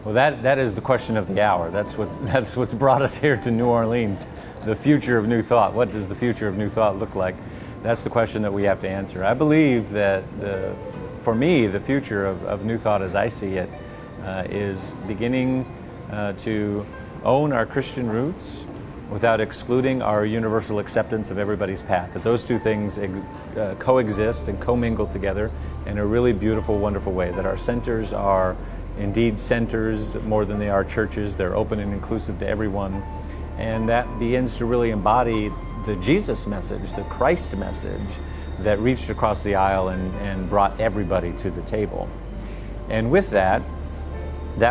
Well, that is the question of the hour. That's what's brought us here to New Orleans. The future of New Thought. What does the future of New Thought look like? That's the question that we have to answer. I believe that for me, the future of New Thought as I see it is beginning to own our Christian roots without excluding our universal acceptance of everybody's path. That those two things coexist and commingle together in a really beautiful, wonderful way. That our centers are indeed centers more than they are churches. They're open and inclusive to everyone. And that begins to really embody the Jesus message, the Christ message that reached across the aisle and brought everybody to the table. And with that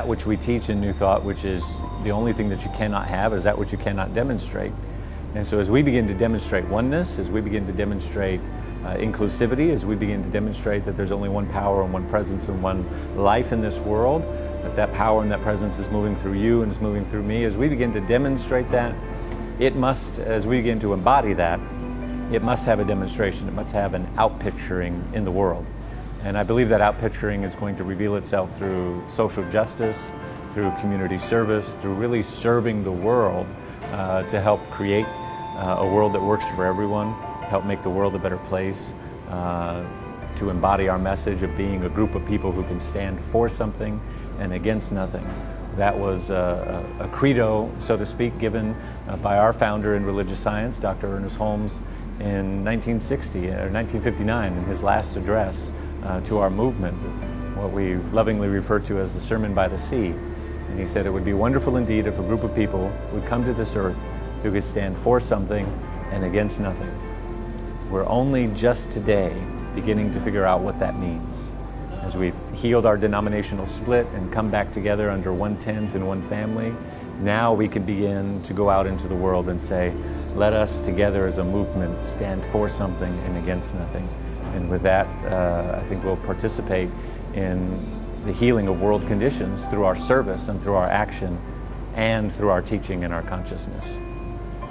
which we teach in New Thought, which is the only thing that you cannot have, is that which you cannot demonstrate. And so as we begin to demonstrate oneness, as we begin to demonstrate inclusivity, as we begin to demonstrate that there's only one power and one presence and one life in this world, that power and that presence is moving through you and is moving through me, as we begin to demonstrate that, it must, as we begin to embody that, it must have a demonstration. It must have an outpicturing in the world. And I believe that outpicturing is going to reveal itself through social justice, through community service, through really serving the world to help create a world that works for everyone, help make the world a better place, to embody our message of being a group of people who can stand for something and against nothing. That was a credo, so to speak, given by our founder in religious science, Dr. Ernest Holmes, in 1959, in his last address to our movement, what we lovingly refer to as the Sermon by the Sea. And he said, it would be wonderful indeed if a group of people would come to this earth who could stand for something and against nothing. We're only just today beginning to figure out what that means. As we've healed our denominational split and come back together under one tent and one family, now we can begin to go out into the world and say, let us together as a movement stand for something and against nothing. And with that, I think we'll participate in the healing of world conditions through our service and through our action and through our teaching and our consciousness.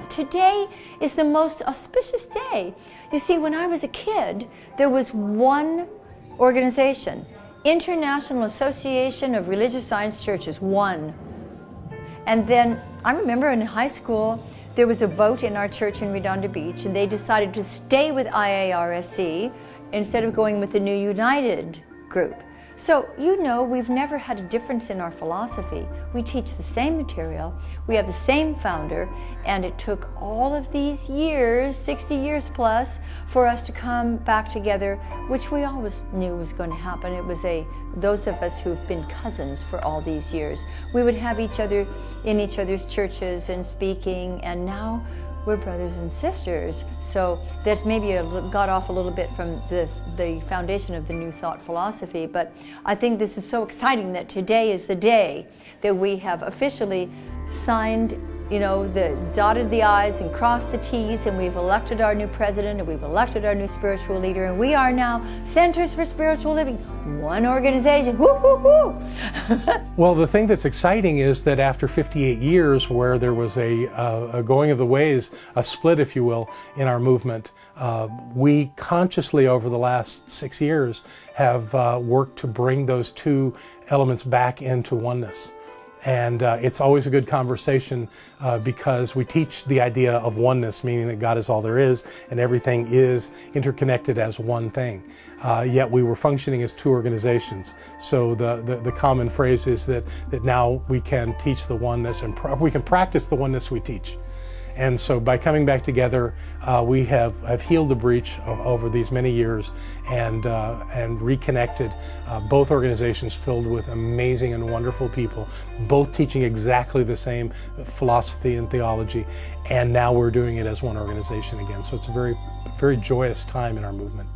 Today is the most auspicious day. You see, when I was a kid, there was one organization, International Association of Religious Science Churches, one. And then I remember in high school, there was a vote in our church in Redondo Beach, and they decided to stay with IARSC instead of going with the new United group. So, you know, we've never had a difference in our philosophy. We teach the same material, we have the same founder, and it took all of these years, 60 years plus, for us to come back together, which we always knew was going to happen. It was those of us who've been cousins for all these years. We would have each other in each other's churches and speaking, and now we're brothers and sisters. So that's maybe got off a little bit from the foundation of the New Thought philosophy, but I think this is so exciting that today is the day that we have officially signed, you know, dotted the I's and crossed the T's, and we've elected our new president and we've elected our new spiritual leader, and we are now Centers for Spiritual Living, one organization. Woo, woo, woo. Well, the thing that's exciting is that after 58 years where there was a going of the ways, a split, if you will, in our movement, we consciously over the last 6 years have worked to bring those two elements back into oneness. And it's always a good conversation because we teach the idea of oneness, meaning that God is all there is and everything is interconnected as one thing. Yet we were functioning as two organizations. So the common phrase is that now we can teach the oneness and we can practice the oneness we teach. And so by coming back together, we have healed the breach over these many years and reconnected both organizations filled with amazing and wonderful people, both teaching exactly the same philosophy and theology. And now we're doing it as one organization again. So it's a very, very joyous time in our movement.